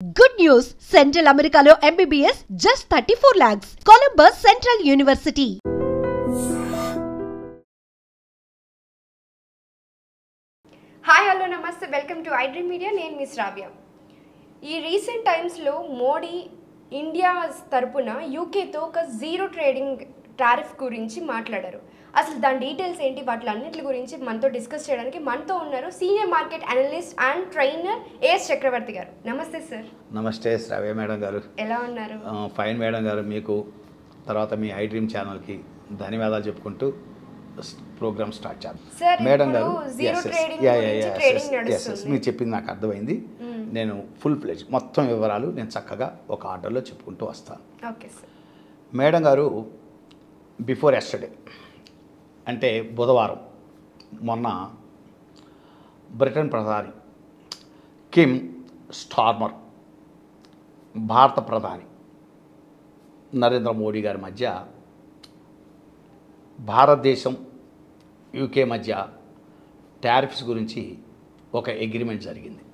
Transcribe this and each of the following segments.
Good news! Central Americano MBBS just 34 lakhs. Columbus Central University. Hi hello నమస్తే welcome to iDream media. నేను miss Rabia. ఈ recent టైమ్స్లో Modi India తరపున యూకేతో ఒక జీరో ట్రేడింగ్ టారిఫ్ గురించి మాట్లాడారు. అసలు దాని డీటెయిల్స్ ఏంటి, వాటిలన్నింటి గురించి మనతో డిస్కస్ చేయడానికి మనతో ఉన్నారు senior market analyst and trainer A S Chakravarthi గారు. నమస్తే సార్. నమస్తే శ్రావ్య మేడం గారు. ఎలా ఉన్నారు? ఫైన్ మేడం గారు. మీకు తర్వాత మీ ఐడ్రీమ్ ఛానల్కి ధన్యవాదాలు చెప్పుకుంటూ ప్రోగ్రామ్ స్టార్ట్ చేద్దాం మేడం గారు. మీరు చెప్పింది నాకు అర్థమైంది. నేను ఫుల్ ప్లేజ్ మొత్తం వివరాలు నేను చక్కగా ఒక ఆర్డర్లో చెప్పుకుంటూ వస్తాను. Okay sir. మేడం గారు, బిఫోర్ ఎస్టర్డే అంటే బుధవారం మొన్న బ్రిటన్ ప్రధాని కిమ్ స్టార్మర్ భారత ప్రధాని నరేంద్ర మోడీ గారి మధ్య భారతదేశం యూకే మధ్య టారిఫ్స్ గురించి ఒక అగ్రిమెంట్ జరిగింది.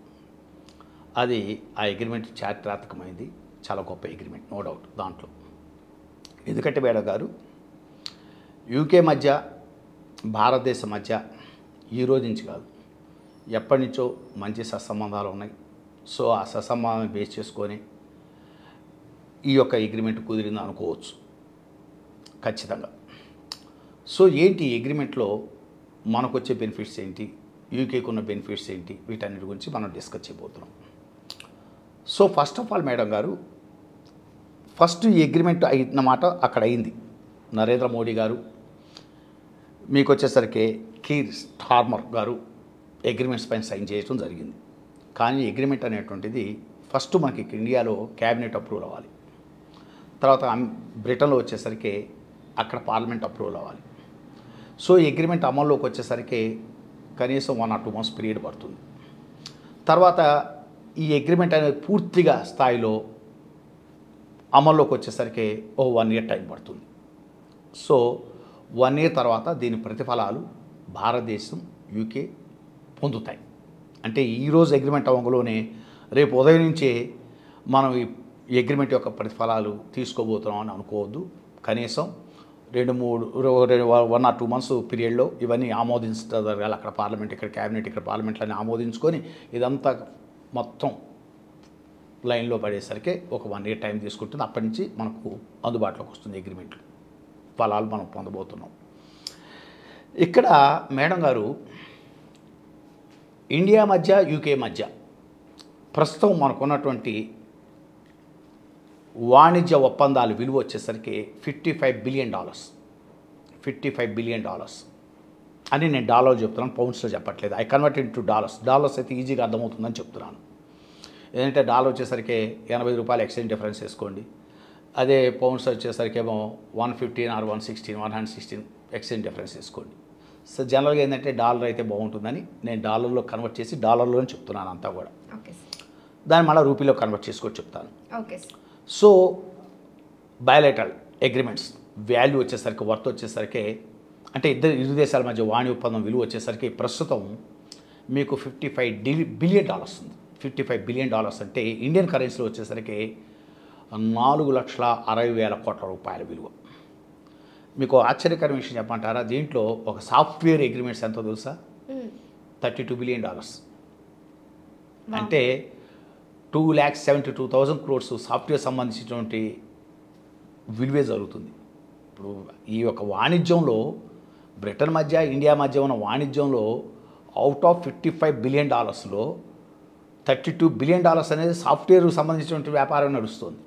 అది ఆ అగ్రిమెంట్ చారిత్రాత్మకమైంది, చాలా గొప్ప అగ్రిమెంట్, నో డౌట్ దాంట్లో. ఎందుకంటే మేడం గారు, యూకే మధ్య భారతదేశం మధ్య ఈ రోజు నుంచి కాదు, ఎప్పటి నుంచో మంచి సత్సంబంధాలు ఉన్నాయి. సో ఆ సత్సంబంధాన్ని బేస్ చేసుకొని ఈ యొక్క అగ్రిమెంట్ కుదిరింది అనుకోవచ్చు ఖచ్చితంగా. సో ఏంటి అగ్రిమెంట్లో మనకు వచ్చే బెనిఫిట్స్ ఏంటి, యూకేకి ఉన్న బెనిఫిట్స్ ఏంటి, వీటన్నిటి గురించి మనం డిస్కస్ చేయబోతున్నాం. So first of all madam గారు, ఫస్ట్ ఈ అగ్రిమెంట్ అయినమాట అక్కడ అయింది. నరేంద్ర మోడీ గారు, మీకు వచ్చేసరికి కీర్ స్టార్మర్ గారు అగ్రిమెంట్స్ పైన సైన్ చేయడం జరిగింది. కానీ అగ్రిమెంట్ అనేటువంటిది ఫస్ట్ మనకి ఇండియాలో క్యాబినెట్ అప్రూవల్ అవ్వాలి, తర్వాత బ్రిటన్లో వచ్చేసరికి అక్కడ పార్లమెంట్ అప్రూవల్ అవ్వాలి. సో ఈ అగ్రిమెంట్ అమల్లోకి వచ్చేసరికి కనీసం 1 or 2 months పీరియడ్ పడుతుంది. తర్వాత ఈ అగ్రిమెంట్ అనేది పూర్తిగా స్థాయిలో అమల్లోకి వచ్చేసరికి 1 year టైం పడుతుంది. సో 1 year తర్వాత దీని ప్రతిఫలాలు భారతదేశం యూకే పొందుతాయి. అంటే ఈరోజు అగ్రిమెంట్ అమలులోనే రేపు ఉదయం నుంచే మనం ఈ అగ్రిమెంట్ యొక్క ప్రతిఫలాలు తీసుకోబోతున్నాం అని అనుకోవద్దు. కనీసం 1 or 2 months పీరియడ్లో ఇవన్నీ ఆమోదించగలగాలి. అక్కడ పార్లమెంట్, ఇక్కడ క్యాబినెట్, ఇక్కడ పార్లమెంట్లన్నీ ఆమోదించుకొని ఇదంతా మొత్తం లైన్లో పడేసరికి ఒక 1 year టైం తీసుకుంటుంది. అప్పటి నుంచి మనకు అందుబాటులోకి వస్తుంది అగ్రిమెంట్లు, ఫలాలు మనం పొందబోతున్నాం. ఇక్కడ మేడం గారు, ఇండియా మధ్య యూకే మధ్య ప్రస్తుతం మనకున్నటువంటి వాణిజ్య ఒప్పందాల విలువ వచ్చేసరికి $55 billion. $55 billion అని నేను డాలర్లు చెప్తున్నాను, పౌండ్స్లో చెప్పట్లేదు. I convert in to dollars అయితే ఈజీగా అర్థమవుతుందని చెప్తున్నాను. ఏంటంటే డాలర్ వచ్చేసరికి ₹80 ఎక్స్చేంజ్ డిఫరెన్స్ వేసుకోండి. అదే పౌండ్స్ వచ్చేసరికి ఏమో 115 or 116, 116 ఎక్స్చేంజ్ డిఫరెన్స్ వేసుకోండి. సో జనరల్గా ఏంటంటే డాలర్ అయితే బాగుంటుందని నేను డాలర్లో కన్వర్ట్ చేసి డాలర్లోనే చెప్తున్నాను అంతా కూడా. దాన్ని మళ్ళీ రూపీలో కన్వర్ట్ చేసుకొని చెప్తాను. సో బయలేటరల్ అగ్రిమెంట్స్ వాల్యూ వచ్చేసరికి, వర్త్ వచ్చేసరికి, అంటే ఇరు దేశాల మధ్య వాణిజ్య ఒప్పందం విలువ వచ్చేసరికి ప్రస్తుతం మీకు $55 billion ఉంది. $55 billion అంటే ఇండియన్ కరెన్సీలో వచ్చేసరికి 4,60,000 కోట్ల రూపాయల విలువ. మీకు ఆశ్చర్యకరమైన విషయం చెప్పమంటారా, దీంట్లో ఒక సాఫ్ట్వేర్ అగ్రిమెంట్స్ ఎంతో తెలుసా? $32 billion. అంటే 2,72,000 crores సాఫ్ట్వేర్ సంబంధించినటువంటి విలువే జరుగుతుంది. ఇప్పుడు ఈ యొక్క వాణిజ్యంలో బ్రిటన్ మధ్య ఇండియా మధ్య ఉన్న వాణిజ్యంలో అవుట్ ఆఫ్ $55 billion $32 billion అనేది సాఫ్ట్వేర్ సంబంధించినటువంటి వ్యాపారం నడుస్తుంది.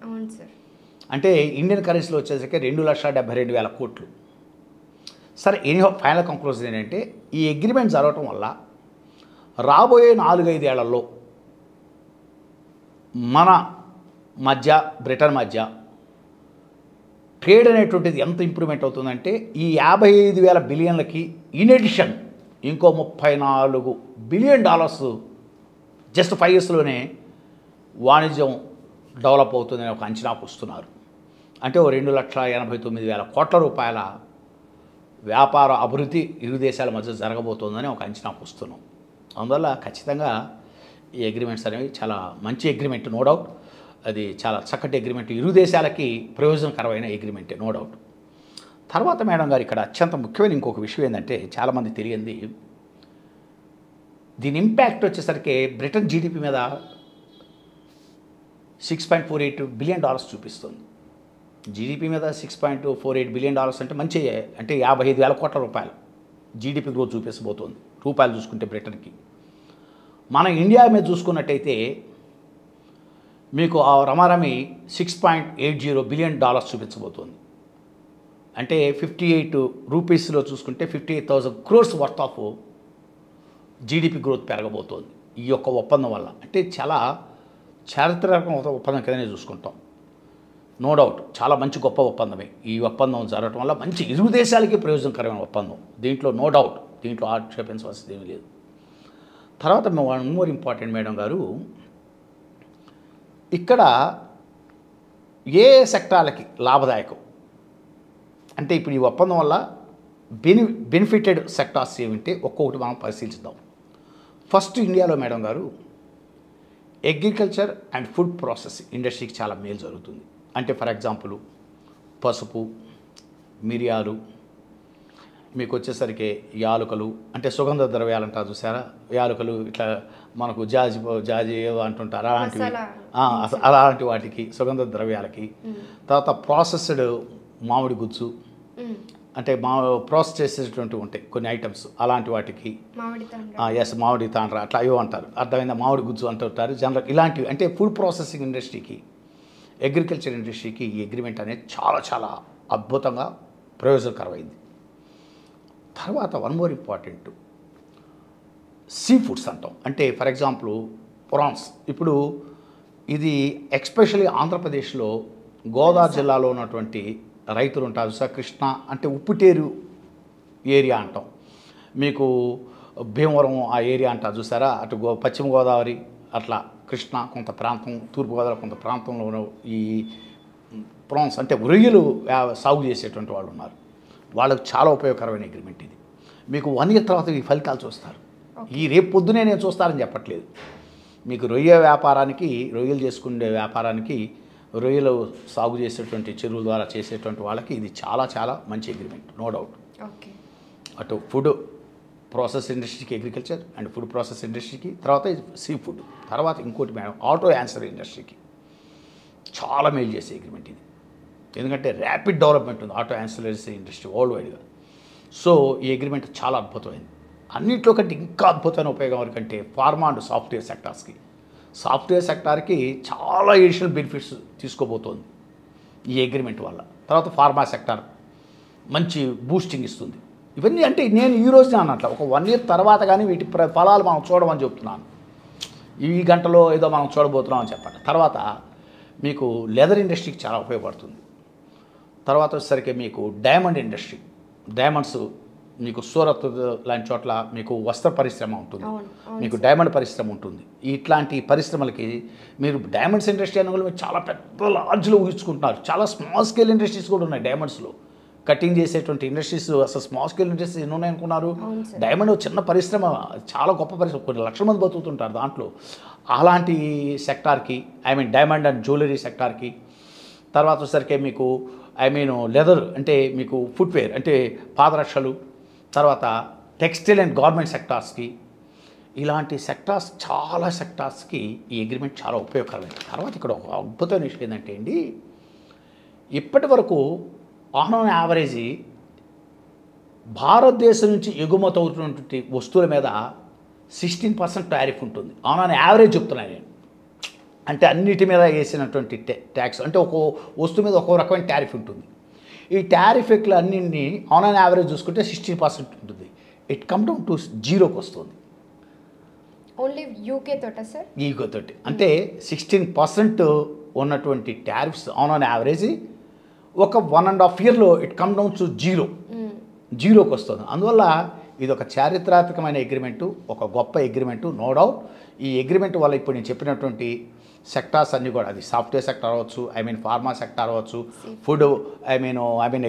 అంటే ఇండియన్ కరెన్సీలో వచ్చేసరికి 2,72,000 కోట్లు. సరే, ఎనీహౌ ఫైనల్ కంక్లూజన్ ఏంటంటే ఈ అగ్రిమెంట్ జరగటం వల్ల రాబోయే 4-5 ఏళ్లలో మన మధ్య బ్రిటన్ మధ్య ట్రేడ్ అనేటువంటిది ఎంత ఇంప్రూవ్మెంట్ అవుతుందంటే ఈ $55,000 బిలియన్లకి ఇన్ ఎడిషన్ ఇంకో $34 billion జస్ట్ 5 yearsలోనే వాణిజ్యం డెవలప్ అవుతుందని ఒక అంచనాకు వస్తున్నారు. అంటే 2,89,000 కోట్ల రూపాయల వ్యాపార అభివృద్ధి ఇరు దేశాల మధ్య జరగబోతోందని ఒక అంచనాకు వస్తున్నాం. అందువల్ల ఖచ్చితంగా ఈ అగ్రిమెంట్స్ అనేవి చాలా మంచి అగ్రిమెంట్, నో డౌట్. అది చాలా చక్కటి అగ్రిమెంట్, ఇరు దేశాలకి ప్రయోజనకరమైన అగ్రిమెంటే, నో డౌట్. తర్వాత మేడం గారు ఇక్కడ అత్యంత ముఖ్యమైన ఇంకొక విషయం ఏంటంటే చాలామంది తెలియంది, దీని ఇంపాక్ట్ వచ్చేసరికి బ్రిటన్ జీడిపి మీద $6.48 బిలియన్ చూపిస్తుంది. జీడిపి మీద $6.48 బిలియన్ అంటే మంచి, అంటే 55,000 కోట్ల రూపాయలు జీడిపి గ్రోత్ చూపించబోతోంది రూపాయలు చూసుకుంటే బ్రిటన్కి. మన ఇండియా మీద చూసుకున్నట్టయితే మీకు ఆ రమారమి $6.80 బిలియన్ చూపించబోతోంది. అంటే 58 రూపీస్లో చూసుకుంటే 58,000 crores worth of GDP growth పెరగబోతోంది ఈ యొక్క ఒప్పందం వల్ల. అంటే చాలా చారిత్రాత్మక ఒప్పందం కిందనే చూసుకుంటాం, నో డౌట్. చాలా మంచి గొప్ప ఒప్పందమే ఈ ఒప్పందం జరగడం వల్ల, మంచి ఇరు దేశాలకి ప్రయోజనకరమైన ఒప్పందం, దీంట్లో నో డౌట్, దీంట్లో ఆక్షేపించవలసింది ఏమీ లేదు. తర్వాత వన్ మోర్ ఇంపార్టెంట్ మేడం గారు, ఇక్కడ ఏ సెక్టార్లకి లాభదాయకం అంటే ఇప్పుడు ఈ ఒప్పందం వల్ల బెనిఫిటెడ్ సెక్టార్స్ ఏమింటే ఒక్కొక్కటి మనం పరిశీలిద్దాం. ఫస్ట్ ఇండియాలో మేడం గారు అగ్రికల్చర్ అండ్ ఫుడ్ ప్రాసెసింగ్ ఇండస్ట్రీకి చాలా మేలు జరుగుతుంది. అంటే ఫర్ ఎగ్జాంపుల్ పసుపు, మిరియాలు, మీకు వచ్చేసరికి యాలకులు, అంటే సుగంధ ద్రవ్యాలు అంటారు చూసారా, యాలకులు ఇట్లా మనకు జాజి ఏవో అంటుంటారు, అలాంటివి, అలాంటి వాటికి సుగంధ ద్రవ్యాలకి. తర్వాత ప్రాసెస్డ్ మామిడి గుజ్జు, అంటే ప్రాసెస్ చేసేటువంటివి ఉంటాయి కొన్ని ఐటమ్స్, అలాంటి వాటికి మామిడి తాండ్ర అట్లా అయ్యో అంటారు, అర్థమైందా, మామిడి గుజ్జు అంటుంటారు జనరల్. ఇలాంటివి అంటే ఫుడ్ ప్రాసెసింగ్ ఇండస్ట్రీకి, అగ్రికల్చర్ ఇండస్ట్రీకి ఈ అగ్రిమెంట్ అనేది చాలా చాలా అద్భుతంగా ప్రయోజనకరమైంది. తర్వాత one more important, sea foods అంటాం. అంటే ఫర్ ఎగ్జాంపుల్ ప్రాన్స్. ఇప్పుడు ఇది ఎక్స్పెషల్లీ ఆంధ్రప్రదేశ్లో గోదావరి జిల్లాలో ఉన్నటువంటి రైతులు ఉంటారు సార్, కృష్ణ అంటే ఉప్పుటేరు ఏరియా అంటాం, మీకు భీమవరం ఆ ఏరియా అంటారు చూసారా, అటు పశ్చిమ గోదావరి అట్లా కృష్ణ కొంత ప్రాంతం, తూర్పుగోదావరి కొంత ప్రాంతంలో ఉన్న ఈ ప్రాన్స్ అంటే రొయ్యలు సాగు చేసేటువంటి వాళ్ళు ఉన్నారు, వాళ్ళకు చాలా ఉపయోగకరమైన అగ్రిమెంట్ ఇది. మీకు 1 year తర్వాత ఈ ఫలితాలు చూస్తారు. ఈ రేపు పొద్దునే నేను చూస్తారని చెప్పట్లేదు, మీకు రొయ్య వ్యాపారానికి, రొయ్యలు చేసుకునే వ్యాపారానికి, రొయ్యలు సాగు చేసేటువంటి చెరువుల ద్వారా చేసేటువంటి వాళ్ళకి ఇది చాలా చాలా మంచి అగ్రిమెంట్, నో డౌట్. ఓకే, అటు ఫుడ్ ప్రాసెస్ ఇండస్ట్రీకి, అగ్రికల్చర్ అండ్ ఫుడ్ ప్రాసెస్ ఇండస్ట్రీకి, తర్వాత సీ ఫుడ్, తర్వాత ఇంకోటి మేడం ఆటో యాన్సర్ ఇండస్ట్రీకి చాలా మేలు చేసే అగ్రిమెంట్ ఇది. ఎందుకంటే ర్యాపిడ్ డెవలప్మెంట్ ఉంది ఆటో యాన్సలరీస్ ఇండస్ట్రీ వరల్డ్ వైడ్గా. సో ఈ అగ్రిమెంట్ చాలా అద్భుతమైంది. అన్నింటిలో కంటే ఇంకా అద్భుతమైన ఉపయోగం ఎవరికంటే ఫార్మా అండ్ సాఫ్ట్వేర్ సెక్టార్స్కి. సాఫ్ట్వేర్ సెక్టార్కి చాలా ఎడిషనల్ బెనిఫిట్స్ తీసుకోబోతోంది ఈ అగ్రిమెంట్ వల్ల. తర్వాత ఫార్మా సెక్టార్ మంచి బూస్టింగ్ ఇస్తుంది. ఇవన్నీ అంటే నేను ఈ రోజున అన్నట్ల ఒక 1 year తర్వాత కానీ వీటి ఫలాలు మనం చూడమని చెప్తున్నాను. ఈ గంటలో ఏదో మనం చూడబోతున్నాం అని చెప్పండి. తర్వాత మీకు లెదర్ ఇండస్ట్రీకి చాలా ఉపయోగపడుతుంది. తర్వాత వచ్చేసరికి మీకు డైమండ్ ఇండస్ట్రీ, డైమండ్స్ మీకు సూరత్ లాంటి చోట్ల మీకు వస్త్ర పరిశ్రమ ఉంటుంది, మీకు డైమండ్ పరిశ్రమ ఉంటుంది. ఇట్లాంటి పరిశ్రమలకి మీరు డైమండ్స్ ఇండస్ట్రీ అనే మీరు చాలా పెద్ద లార్జ్లో ఊహించుకుంటున్నారు. చాలా స్మాల్ స్కేల్ ఇండస్ట్రీస్ కూడా ఉన్నాయి డైమండ్స్లో. కటింగ్ చేసేటువంటి ఇండస్ట్రీస్ అసలు స్మాల్ స్కేల్ ఇండస్ట్రీస్ ఎన్ని ఉన్నాయి అనుకున్నారు? డైమండ్ చిన్న పరిశ్రమ, చాలా గొప్ప పరిశ్రమ, కొన్ని లక్షల మంది బతుకుతుంటారు దాంట్లో. అలాంటి సెక్టార్కి, డైమండ్ అండ్ జ్యువెలరీ సెక్టార్కి, తర్వాత వచ్చేసరికి మీకు లెదర్ అంటే మీకు ఫుట్వేర్ అంటే పాదరక్షలు, తర్వాత టెక్స్టైల్ అండ్ గార్మెంట్ సెక్టార్స్కి, ఇలాంటి సెక్టార్స్ చాలా సెక్టార్స్కి ఈ అగ్రిమెంట్ చాలా ఉపయోగకరమైనది. తర్వాత ఇక్కడ ఒక అద్భుతమైన విషయం ఏంటంటే అండి, ఇప్పటి వరకు ఆన్ యావరేజ్ భారతదేశం నుంచి ఎగుమతి అవుతున్నటువంటి వస్తువుల మీద 16% టారిఫ్ ఉంటుంది. ఆన్ యావరేజ్ చెప్తున్నాను నేను, అంటే అన్నిటి మీద వేసినటువంటి ట్యాక్స్, అంటే ఒక వస్తువు మీద ఒక్కో రకమైన టారిఫ్ ఉంటుంది. ఈ టారిఫ్ ఎట్లు అన్నింటినీ ఆన్ యావరేజ్ చూసుకుంటే 16% ఉంటుంది. ఇట్ కమ్ డౌన్ టు 0కి వస్తుంది. ఓన్లీ యూకే తోట సార్, యూకే తోటి అంటే 16% ఉన్నటువంటి టారిఫ్స్ ఆన్ యావరేజ్ ఒక 1.5 yearలో ఇట్ కమ్ డౌన్ టు 0కి వస్తుంది. అందువల్ల ఇది ఒక చారిత్రాత్మకమైన అగ్రిమెంటు, ఒక గొప్ప అగ్రిమెంటు, నో డౌట్. ఈ అగ్రిమెంట్ వల్ల ఇప్పుడు నేను చెప్పినటువంటి సెక్టార్స్ అన్నీ కూడా, అది సాఫ్ట్వేర్ సెక్టార్ అవ్వచ్చు, ఫార్మా సెక్టార్ అవ్వచ్చు, food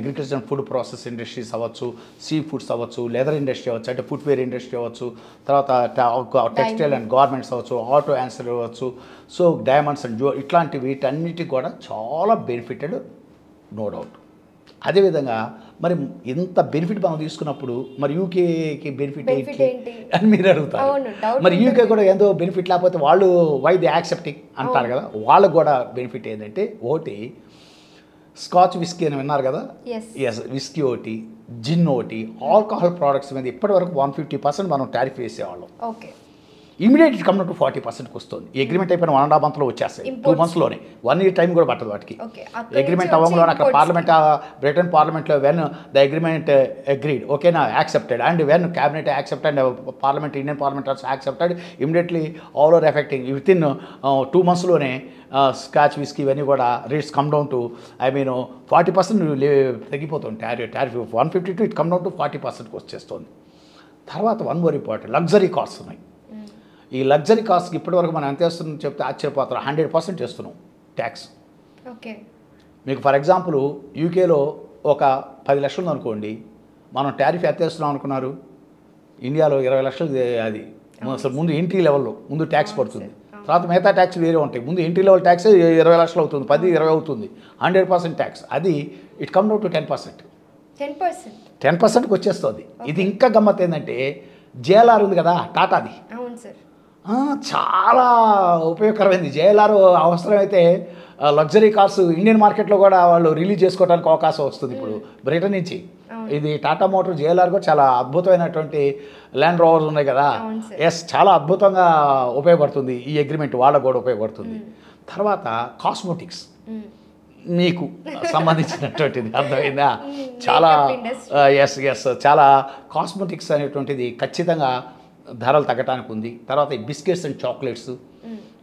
agriculture food process industries అవ్వచ్చు, సీ ఫుడ్స్ అవ్వచ్చు, లెదర్ ఇండస్ట్రీ అవ్వచ్చు, అంటే ఫుట్వేర్ ఇండస్ట్రీ అవ్వచ్చు, తర్వాత టెక్స్టైల్ అండ్ గార్మెంట్స్ అవ్వచ్చు, ఆటో యాన్సర్ అవ్వచ్చు, సో డైమండ్స్ అండ్ ఇట్లాంటి వీటన్నిటికి కూడా చాలా బెనిఫిటెడ్, నో డౌట్. అదేవిధంగా మరి ఇంత బెనిఫిట్ మనం తీసుకున్నప్పుడు మరి యూకేకి బెనిఫిట్ ఏంటి అని మీరు అడుగుతారు. మరి యూకే కూడా ఎంతో బెనిఫిట్ లేకపోతే వాళ్ళు వై ది యాక్సెప్టింగ్ అంటారు కదా. వాళ్ళకు కూడా బెనిఫిట్ ఏంటంటే ఒకటి స్కాచ్ విస్కీ అని విన్నారు కదా, ఎస్ విస్కీ ఒకటి, జిన్ ఒకటి, ఆల్కహాల్ ప్రోడక్ట్స్ మీద ఇప్పటివరకు 150% మనం టారిఫ్ వేసేవాళ్ళం. ఓకే, ఇమీడియట్ కమ్ టు 40%కి వస్తుంది. ఈ అగ్రిమెంట్ అయిపోయిన 1.5 monthలో వచ్చేస్తాయి, 2 monthsలోనే, 1 year టైం కూడా పట్టదు వాటికి. అగ్రిమెంట్ అవ్వడంలో అక్కడ పార్లమెంట్, బ్రిటన్ పార్లమెంట్లో వెన్ ద అగ్రిమెంట్ అగ్రీడ్, ఓకేనా, accepted, and when cabinet accepted, parliament, Indian parliament also accepted, immediately all over effecting with in 2 monthsలోనే స్కాచ్ విస్కీ ఇవన్నీ కూడా రేట్స్ కమ్ డౌన్ టు 40% తగ్గిపోతుంది. Tariff 152 it come down to 40%కి వచ్చేస్తుంది. తర్వాత one more important, luxury cars ఉన్నాయి. ఈ luxury కార్స్కి ఇప్పటివరకు మనం ఎంత వేస్తున్నాం చెప్తే ఆశ్చర్యపోతారు, 100% వేస్తున్నాం ట్యాక్స్. ఓకే, మీకు ఫర్ ఎగ్జాంపుల్ యూకేలో ఒక 10 లక్షలు అనుకోండి, మనం టారిఫ్ ఎంత వేస్తున్నాం అనుకున్నారు, ఇండియాలో 20 లక్షలు. అది అసలు ముందు ఎంట్రీ లెవెల్లో ముందు ట్యాక్స్ పడుతుంది, తర్వాత మిగతా ట్యాక్స్ వేరే ఉంటాయి. ముందు ఎంట్రీ లెవెల్ ట్యాక్స్ 20 లక్షలు అవుతుంది, 10-20 అవుతుంది, 100% ట్యాక్స్. అది ఇట్ కమ్ డౌన్ టు 10%. 10%కి వచ్చేస్తుంది. ఇది ఇంకా గమ్మత్ ఏంటంటే జేఎల్ఆర్ ఉంది కదా టాటాది, చాలా ఉపయోగకరమైంది. జేఎల్ఆర్ అవసరమైతే లగ్జరీ కార్స్ ఇండియన్ మార్కెట్లో కూడా వాళ్ళు రిలీజ్ చేసుకోవడానికి అవకాశం వస్తుంది ఇప్పుడు బ్రిటన్ నుంచి. ఇది టాటా మోటార్ జేఎల్ఆర్ కూడా చాలా అద్భుతమైనటువంటి ల్యాండ్ రోవర్స్ ఉన్నాయి కదా, ఎస్, చాలా అద్భుతంగా ఉపయోగపడుతుంది ఈ అగ్రిమెంట్, వాళ్ళకు కూడా ఉపయోగపడుతుంది. తర్వాత కాస్మెటిక్స్ మీకు సంబంధించినటువంటిది, అర్థమైందా, చాలా ఎస్ చాలా కాస్మెటిక్స్ అనేటువంటిది ఖచ్చితంగా ధరలు తగ్గడానికి ఉంది. తర్వాత ఈ బిస్కెట్స్ అండ్ చాక్లెట్స్.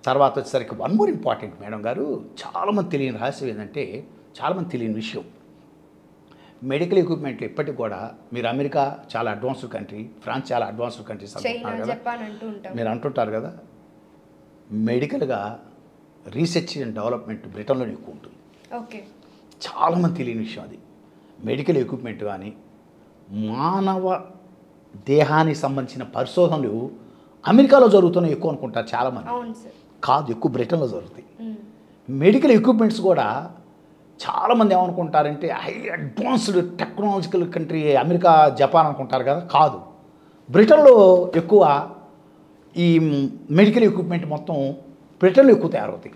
తర్వాత వచ్చేసరికి వన్ మోర్ ఇంపార్టెంట్ మేడం గారు, చాలామంది తెలియని రహస్యం ఏంటంటే, చాలామంది తెలియని విషయం, మెడికల్ ఎక్విప్మెంట్లు ఇప్పటికి కూడా మీరు అమెరికా చాలా అడ్వాన్స్డ్ కంట్రీ, ఫ్రాన్స్ చాలా అడ్వాన్స్డ్ కంట్రీస్ అంటున్నారు కదా, మీరు అంటుంటారు కదా, మెడికల్గా రీసెర్చ్ అండ్ డెవలప్మెంట్ బ్రిటన్లోనే ఎక్కువ ఉంటుంది. ఓకే, చాలామంది తెలియని విషయం అది. మెడికల్ ఎక్విప్మెంట్ కానీ మానవ దేహానికి సంబంధించిన పరిశోధనలు అమెరికాలో జరుగుతున్నాయి ఎక్కువ అనుకుంటారు చాలామంది. కాదు, ఎక్కువ బ్రిటన్లో జరుగుతాయి. మెడికల్ ఎక్విప్మెంట్స్ కూడా చాలామంది ఏమనుకుంటారంటే high advanced technological country America, Japan అనుకుంటారు కదా, కాదు, బ్రిటన్లో ఎక్కువ ఈ మెడికల్ ఎక్విప్మెంట్ మొత్తం బ్రిటన్లో ఎక్కువ తయారవుతాయి.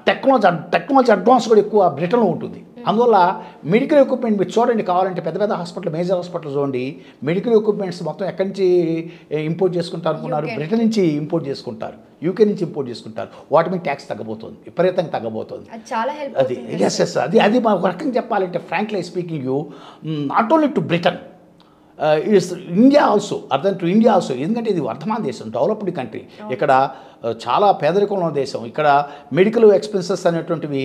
టెక్నాలజీ అడ్వాన్స్ కూడా ఎక్కువ బ్రిటన్లో ఉంటుంది. అందువల్ల మెడికల్ ఎక్విప్మెంట్ మీరు చూడండి, కావాలంటే పెద్ద పెద్ద హాస్పిటల్, మేజర్ హాస్పిటల్ చూడండి, మెడికల్ ఎక్విప్మెంట్స్ మొత్తం ఎక్కడి నుంచి ఇంపోర్ట్ చేసుకుంటారు అనుకున్నారు, బ్రిటన్ నుంచి ఇంపోర్ట్ చేసుకుంటారు, యూకే నుంచి ఇంపోర్ట్ చేసుకుంటారు. వాటి మీద ట్యాక్స్ తగ్గబోతుంది, విపరీతంగా తగ్గబోతుంది. అది ఎస్ అది మా రకంగా చెప్పాలంటే frankly speaking you, not only to Britain, it's India also, అర్థం టు ఇండియా ఆల్సో. ఎందుకంటే ఇది వర్ధమాన దేశం, డెవలప్డ్ కంట్రీ, ఇక్కడ చాలా పేదరికంలో దేశం. ఇక్కడ మెడికల్ ఎక్స్పెన్సెస్ అనేటువంటివి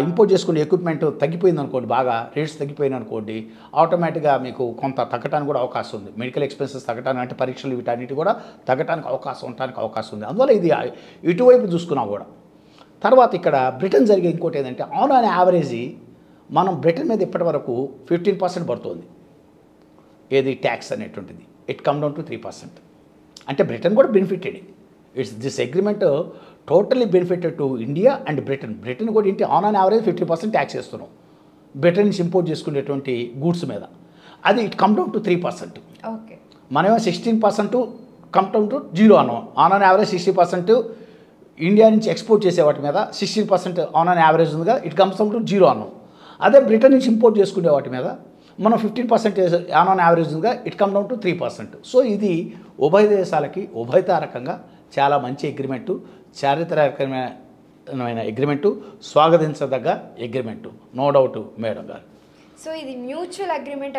ఇంపోర్ట్ చేసుకునే ఎక్విప్మెంట్ తగ్గిపోయింది అనుకోండి, బాగా రేట్స్ తగ్గిపోయింది అనుకోండి, ఆటోమేటిక్గా మీకు కొంత తగ్గడానికి కూడా అవకాశం ఉంది. మెడికల్ ఎక్స్పెన్సెస్ తగ్గడానికి, అంటే పరీక్షలు వీటన్నిటి కూడా తగ్గడానికి అవకాశం ఉంది. అందువల్ల ఇది ఇటువైపు చూసుకున్నా కూడా. తర్వాత ఇక్కడ బ్రిటన్ జరిగే ఇంకోటి ఏంటంటే, ఆన్ యావరేజ్ మనం బ్రిటన్ మీద ఇప్పటి వరకు 15% పడుతుంది ఏది ట్యాక్స్ అనేటువంటిది. It come down to 3%. అంటే బ్రిటన్ కూడా benefited. It's this agreement totally benefited to India and Britain. Britain కూడా ఇంటి ఆన్ యావరేజ్ 50% ట్యాక్స్ వేస్తున్నాం బ్రిటన్ నుంచి ఇంపోర్ట్ చేసుకునేటువంటి గూడ్స్ మీద. అది it come down to 3%. Okay, మనమేమో 16% కమ్ డౌన్ టు 0 అన్నాం. ఆన్ యావరేజ్ 60% ఇండియా నుంచి ఎక్స్పోర్ట్ చేసే వాటి మీద 16% ఆన్ యావరేజ్ ఉందిగా, ఇట్ కమ్స్ డౌన్ టు 0 అన్నాం. అదే బ్రిటన్ నుంచి ఇంపోర్ట్ చేసుకునే వాటి మీద మనం 15% ఆన్ యావరేజ్ ఉందిగా, it come down to 3%. So ఇది ఉభయ దేశాలకి ఉభయతారకంగా చాలా మంచి అగ్రిమెంటు, చారిత్రాత్మకమైన అగ్రిమెంటు, స్వాగతించదగ్గ అగ్రిమెంటు, నో డౌట్ మేడం గారు. సో ఇది మ్యూచువల్ అగ్రిమెంట్,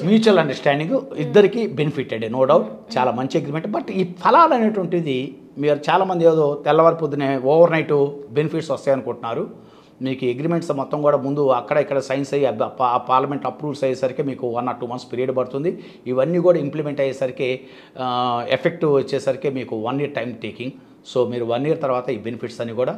మ్యూచువల్ అండర్స్టాండింగ్, ఇద్దరికి బెనిఫిటెడ్, నో డౌట్, చాలా మంచి అగ్రిమెంట్. బట్ ఈ ఫలాలు అనేటువంటిది మీరు చాలామంది ఏదో తెల్లవారి పొద్దునే ఓవర్ నైట్ బెనిఫిట్స్ వస్తాయనుకుంటున్నారు. మీకు అగ్రిమెంట్స్ మొత్తం కూడా ముందు అక్కడ ఇక్కడ సైన్స్ అయ్యి పార్లమెంట్ అప్రూవ్స్ అయ్యేసరికి మీకు 1 or 2 months పీరియడ్ పడుతుంది. ఇవన్నీ కూడా ఇంప్లిమెంట్ అయ్యేసరికి ఎఫెక్టివ్ వచ్చేసరికి మీకు 1 year టైం టేకింగ్. సో మీరు 1 year తర్వాత ఈ బెనిఫిట్స్ అన్ని కూడా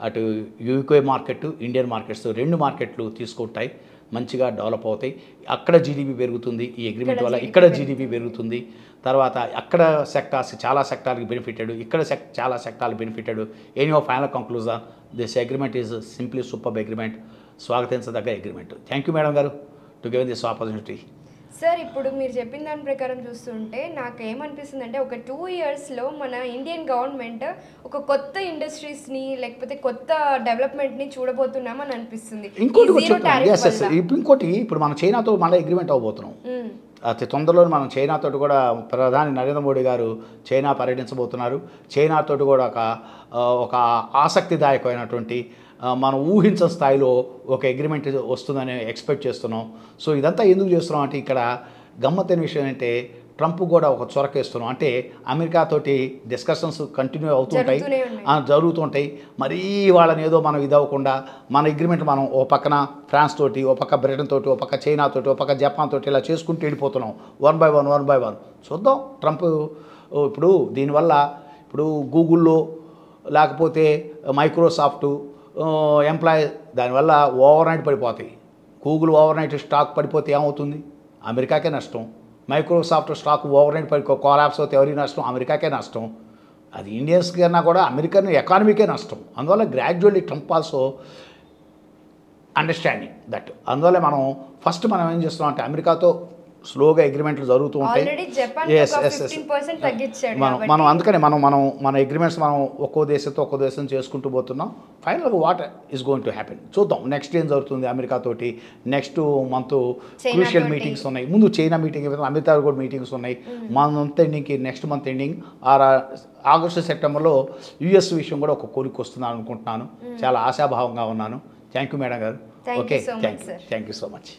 అటు యూకే మార్కెట్, ఇండియన్ మార్కెట్స్ 2 మార్కెట్లు తీసుకుంటాయి, మంచిగా డెవలప్ అవుతాయి. అక్కడ జీడిపి పెరుగుతుంది ఈ అగ్రిమెంట్ వల్ల, ఇక్కడ జీడిపి పెరుగుతుంది. తర్వాత అక్కడ సెక్టార్స్ చాలా సెక్టార్కి బెనిఫిటెడ్, ఇక్కడ చాలా సెక్టార్లు benefited. Any final conclusion, this agreement is simply super agreement, స్వాగతించదగ్గ అగ్రిమెంట్. థ్యాంక్ యూ మేడం గారు to give this opportunity. Sir, ఇప్పుడు మీరు చెప్పిన దాని ప్రకారం చూస్తుంటే నాకు ఏమనిపిస్తుంది అంటే ఒక 2 yearsలో మన ఇండియన్ గవర్నమెంట్ ఒక కొత్త ఇండస్ట్రీస్ని లేకపోతే కొత్త డెవలప్మెంట్ని చూడబోతున్నామని అనిపిస్తుంది. ఇంకోటి ఇప్పుడు మనం చైనాతో మళ్ళీ అగ్రిమెంట్ అవ్వబోతున్నాం అతి తొందరలో. మనం చైనాతో కూడా ప్రధాని నరేంద్ర మోడీ గారు చైనా పర్యటించబోతున్నారు. చైనాతో కూడా ఒక ఆసక్తిదాయకమైనటువంటి మనం ఊహించిన స్థాయిలో ఒక అగ్రిమెంట్ వస్తుందని ఎక్స్పెక్ట్ చేస్తున్నాం. సో ఇదంతా ఎందుకు చేస్తున్నాం అంటే ఇక్కడ గమ్మత్తైన విషయం అంటే ట్రంప్ కూడా ఒక చొరకేస్తున్నాం. అంటే అమెరికాతోటి డిస్కషన్స్ కంటిన్యూ జరుగుతుంటాయి. మరీ వాళ్ళని ఏదో మనం ఇదవ్వకుండా మన అగ్రిమెంట్ మనం ఓ పక్కన ఫ్రాన్స్ తోటి, ఓ పక్క బ్రిటన్ తోటి, ఓ పక్క చైనా తోటి, ఓ పక్క జపాన్ తోటి ఇలా చేసుకుంటూ వెళ్ళిపోతున్నాం 1 by 1. చూద్దాం ట్రంప్ ఇప్పుడు దీనివల్ల ఇప్పుడు గూగుల్లో లేకపోతే మైక్రోసాఫ్ట్ ఎంప్లాయీ దానివల్ల ఓవర్ నైట్ పడిపోతాయి. గూగుల్ ఓవర్ నైట్ స్టాక్ పడిపోతే ఏమవుతుంది? అమెరికాకే నష్టం. Microsoft stock over night collapse అవుతే ఎవరికి నష్టం? అమెరికాకే నష్టం. అది ఇండియన్స్ కన్నా కూడా అమెరికన్ ఎకానమీకే నష్టం. అందువల్ల gradually Trump also understanding that. అందువల్ల మనం ఫస్ట్ మనం ఏం చేస్తున్నాం అంటే అమెరికాతో స్లోగా అగ్రిమెంట్లు జరుగుతూ ఉంటాయి. మనం అందుకని మన అగ్రిమెంట్స్ మనం ఒక్కో దేశం చేసుకుంటూ పోతున్నాం. ఫైనల్గా what is going to happen చూద్దాం. నెక్స్ట్ ఏం జరుగుతుంది అమెరికాతోటి. నెక్స్ట్ మంత్ క్రూషియల్ మీటింగ్స్ ఉన్నాయి. ముందు చైనా మీటింగ్, అమెరికా కూడా మీటింగ్స్ ఉన్నాయి. మంత్ ఎండింగ్కి, నెక్స్ట్ మంత్ ఎండింగ్ ఆగస్టు సెప్టెంబర్లో యుఎస్ విషయం కూడా ఒక కోరిక వస్తుందని అనుకుంటున్నాను. చాలా ఆశాభావంగా ఉన్నాను. థ్యాంక్ యూ మేడం గారు. Okay, thank you so much.